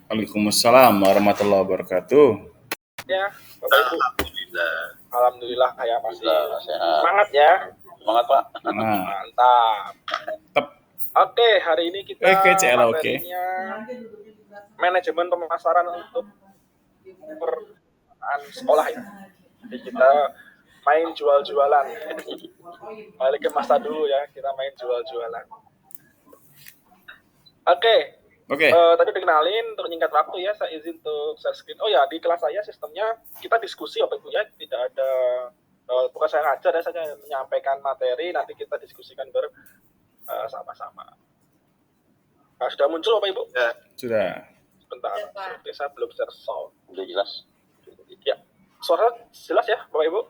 Waalaikumsalam warahmatullahi wabarakatuh. Ya, Bapak Ibu. Alhamdulillah kayak masih sehat. semangat ya. Semangat Pak. Mantap. Tep. Oke, hari ini kita CL, materinya manajemen pemasaran untuk perusahaan sekolah ya. Jadi kita main jual-jualan. Balik ke masa dulu ya, kita main jual-jualan. Oke. Tadi dikenalin untuk menyingkat waktu ya, saya izin untuk share screen. Oh ya, di kelas saya sistemnya kita diskusi Bapak Ibu ya, tidak ada bukan saya ngajar ya, saya menyampaikan materi, nanti kita diskusikan bersama-sama. Sudah muncul Bapak Ibu? Ya. Sudah. Sebentar, seperti saya belum share sound. Sudah jelas? Ya, suara jelas ya Bapak Ibu?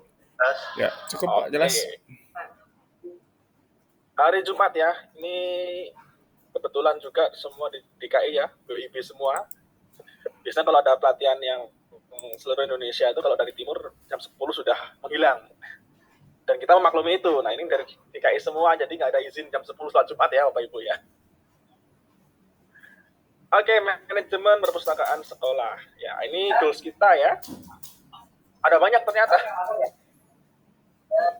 Ya, cukup Pak, jelas. Hari Jumat ya, ini kebetulan juga semua di DKI ya, BIB semua. Biasanya kalau ada pelatihan yang seluruh Indonesia itu kalau dari timur jam 10 sudah menghilang. Dan kita memaklumi itu. Nah ini dari DKI semua, jadi nggak ada izin jam 10 setelah Jumat ya Bapak Ibu ya. Oke, manajemen perpustakaan sekolah. Ya, ini goals kita ya. Ada banyak ternyata.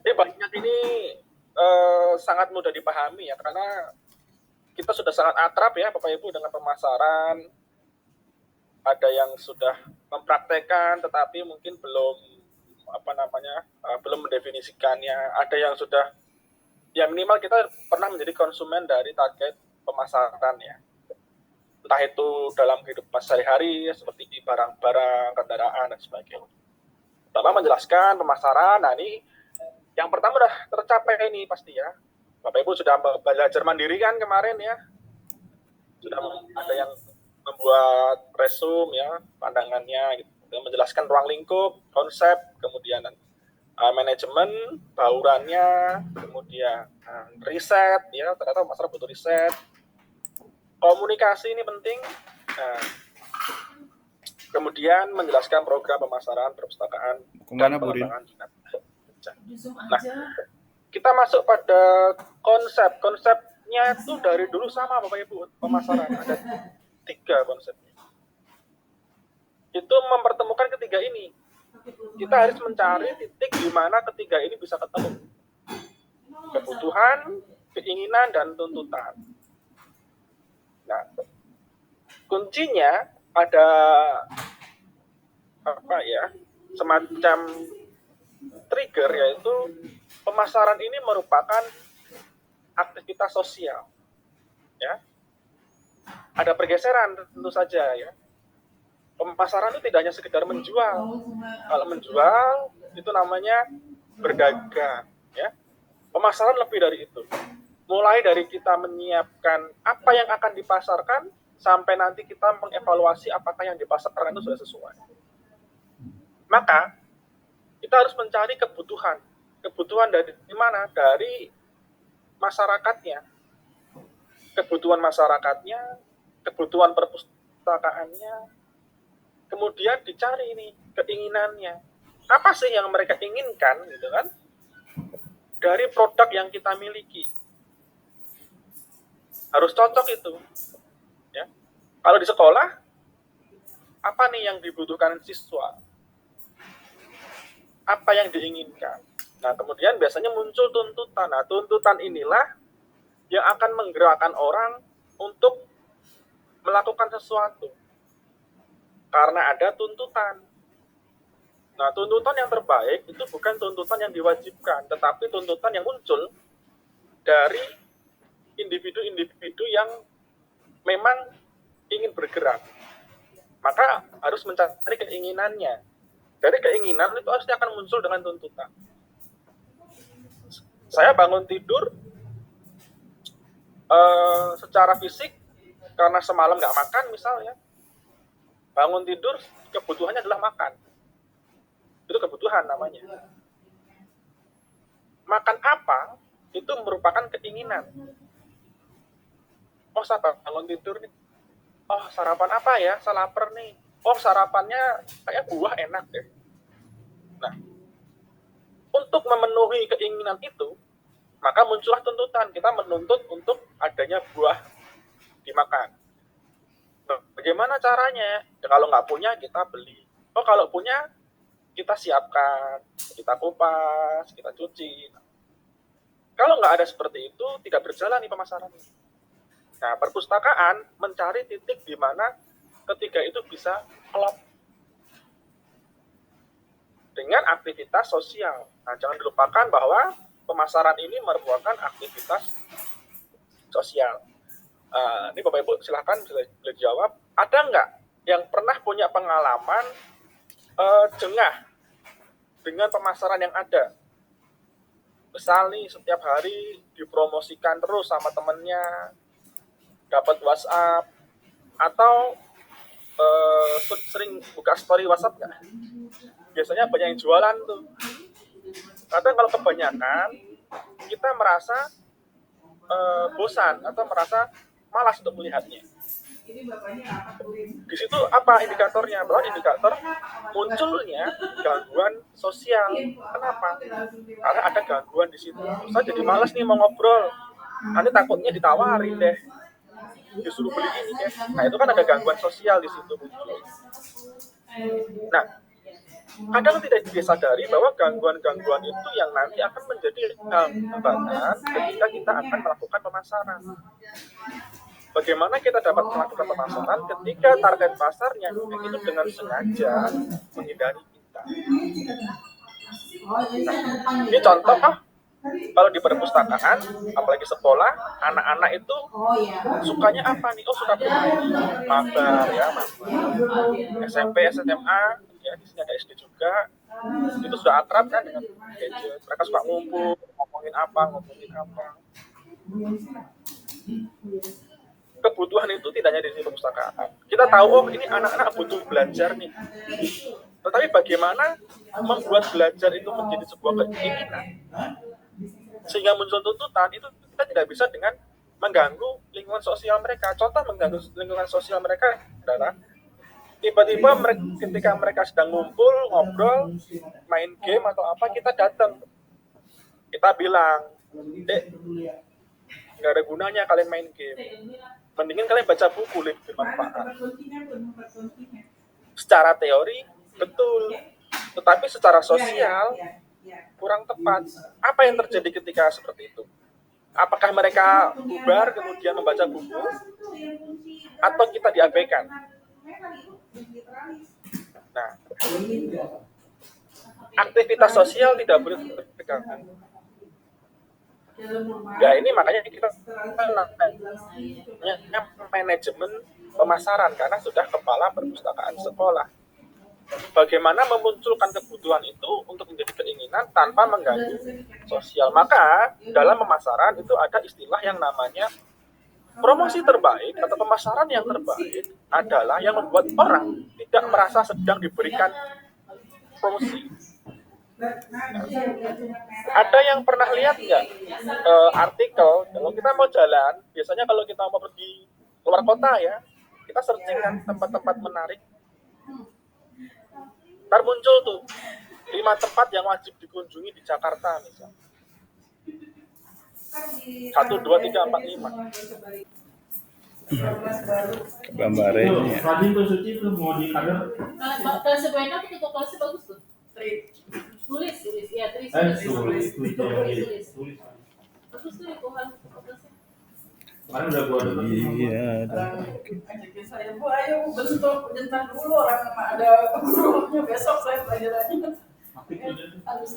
Ini banyak ini sangat mudah dipahami ya, karena kita sudah sangat akrab ya Bapak Ibu dengan pemasaran. Ada yang sudah mempraktekkan tetapi mungkin belum belum mendefinisikannya. Ada yang sudah ya minimal kita pernah menjadi konsumen dari target pemasaran ya. Entah itu dalam kehidupan sehari-hari seperti barang-barang, kendaraan dan sebagainya. Pertama menjelaskan pemasaran. Nah ini yang pertama udah tercapai ini pasti ya. Bapak Ibu sudah belajar mandiri kan kemarin ya. Sudah ada yang membuat resume ya, pandangannya gitu. Dan menjelaskan ruang lingkup, konsep, kemudian manajemen, baurannya, kemudian riset ya, ternyata masyarakat butuh riset. Komunikasi ini penting. Nah, kemudian menjelaskan program pemasaran perpustakaan dan pengembangan minat. Nah, kita masuk pada konsep. Konsepnya itu dari dulu sama Bapak Ibu, pemasaran. Ada 3 konsepnya. Itu mempertemukan ketiga ini. Kita harus mencari titik di mana ketiga ini bisa ketemu. Kebutuhan, keinginan, dan tuntutan. Nah, kuncinya ada semacam trigger, yaitu pemasaran ini merupakan aktivitas sosial. Ya. Ada pergeseran tentu saja ya. Pemasaran itu tidak hanya sekedar menjual. Kalau menjual itu namanya berdagang ya. Pemasaran lebih dari itu. Mulai dari kita menyiapkan apa yang akan dipasarkan sampai nanti kita mengevaluasi apakah yang dipasarkan itu sudah sesuai. Maka kita harus mencari kebutuhan. Kebutuhan dari mana? Dari masyarakatnya. Kebutuhan masyarakatnya, kebutuhan perpustakaannya. Kemudian dicari ini keinginannya. Apa sih yang mereka inginkan gitu kan? Dari produk yang kita miliki. Harus cocok itu. Ya. Kalau di sekolah, apa nih yang dibutuhkan siswa? Apa yang diinginkan? Nah, kemudian biasanya muncul tuntutan. Nah, tuntutan inilah yang akan menggerakkan orang untuk melakukan sesuatu. Karena ada tuntutan. Nah, tuntutan yang terbaik itu bukan tuntutan yang diwajibkan, tetapi tuntutan yang muncul dari individu-individu yang memang ingin bergerak. Maka harus mencari keinginannya. Dari keinginan itu pasti akan muncul dengan tuntutan. Saya bangun tidur secara fisik karena semalam nggak makan misalnya. Bangun tidur kebutuhannya adalah makan. Itu kebutuhan namanya. Makan apa itu merupakan keinginan. Oh, saya bangun tidur nih. Oh, sarapan apa ya? Saya lapar nih. Oh, sarapannya kayak buah enak deh. Nah, untuk memenuhi keinginan itu, maka muncullah tuntutan. Kita menuntut untuk adanya buah dimakan. Bagaimana caranya? Ya, kalau nggak punya kita beli. Oh kalau punya kita siapkan, kita kupas, kita cuci. Kalau nggak ada seperti itu, tidak berjalan nih pemasaran. Nah, perpustakaan mencari titik di mana ketiga itu bisa klop dengan aktivitas sosial. Nah, jangan dilupakan bahwa pemasaran ini merupakan aktivitas sosial. Ini Bapak Ibu silahkan boleh jawab. Ada nggak yang pernah punya pengalaman jengah dengan pemasaran yang ada? Misal nih setiap hari dipromosikan terus sama temennya, dapat WhatsApp, atau sering buka story WhatsApp nggak? Biasanya banyak yang jualan tuh. Kadang kalau kebanyakan, kita merasa bosan atau merasa malas untuk melihatnya. Di situ apa indikatornya? Bahwa indikator munculnya gangguan sosial. Kenapa? Karena ada gangguan di situ. Saya jadi malas nih mau ngobrol. Nanti takutnya ditawarin deh, disuruh beli ini deh. Nah itu kan ada gangguan sosial di situ muncul. Nah, kadang tidak disadari bahwa gangguan-gangguan itu yang nanti akan menjadi hambatan ketika kita akan melakukan pemasaran. Bagaimana kita dapat melakukan pemasaran ketika target pasarnya itu dengan sengaja menghindari kita. Nah, ini contoh kalau di perpustakaan, apalagi sekolah, anak-anak itu sukanya apa nih? Oh suka bermain, mabar ya, SMP, SMA, ya di sini ada SD juga. Itu sudah akrab kan dengan gadget. Mereka suka ngumpul, ngomongin apa. Kebutuhan itu tidak hanya di perpustakaan. Kita tahu, oh ini anak-anak butuh belajar nih. Tetapi bagaimana membuat belajar itu menjadi sebuah keinginan, sehingga muncul tuntutan, itu kita tidak bisa dengan mengganggu lingkungan sosial mereka. Contoh mengganggu lingkungan sosial mereka adalah tiba-tiba ketika mereka sedang ngumpul, ngobrol, main game atau apa, kita datang. Kita bilang, Dek, nggak ada gunanya kalian main game. Mendingan kalian baca buku, lebih bermanfaat. Secara teori, betul. Tetapi secara sosial, kurang tepat. Apa yang terjadi ketika seperti itu? Apakah mereka bubar kemudian membaca buku, atau kita diabaikan? Nah, aktivitas sosial tidak boleh terganggu. Ya ini makanya kita manajemen pemasaran, karena sudah kepala perpustakaan sekolah. Bagaimana memunculkan kebutuhan itu untuk menjadi keinginan tanpa mengganggu sosial. Maka dalam pemasaran itu ada istilah yang namanya promosi terbaik atau pemasaran yang terbaik adalah yang membuat orang tidak merasa sedang diberikan promosi. Nah, ada yang pernah lihat nggak artikel kalau kita mau jalan, biasanya kalau kita mau pergi keluar kota ya, kita searching kan tempat-tempat menarik. Ntar muncul tuh 5 tempat yang wajib dikunjungi di Jakarta misalnya. 1, 2, 3, 4, 5. Gambarnya. Rajin tuh suci tuh mau di kader. Kelas sebanyak itu kok kelasnya bagus tuh. Tulis ya tulis. Bagus tuh Tuhan. Kan udah gua ada. Iya. Ajakin saya, Bu, ayo bentuk jentar dulu orang ada grupnya besok saya belajar aja. Harus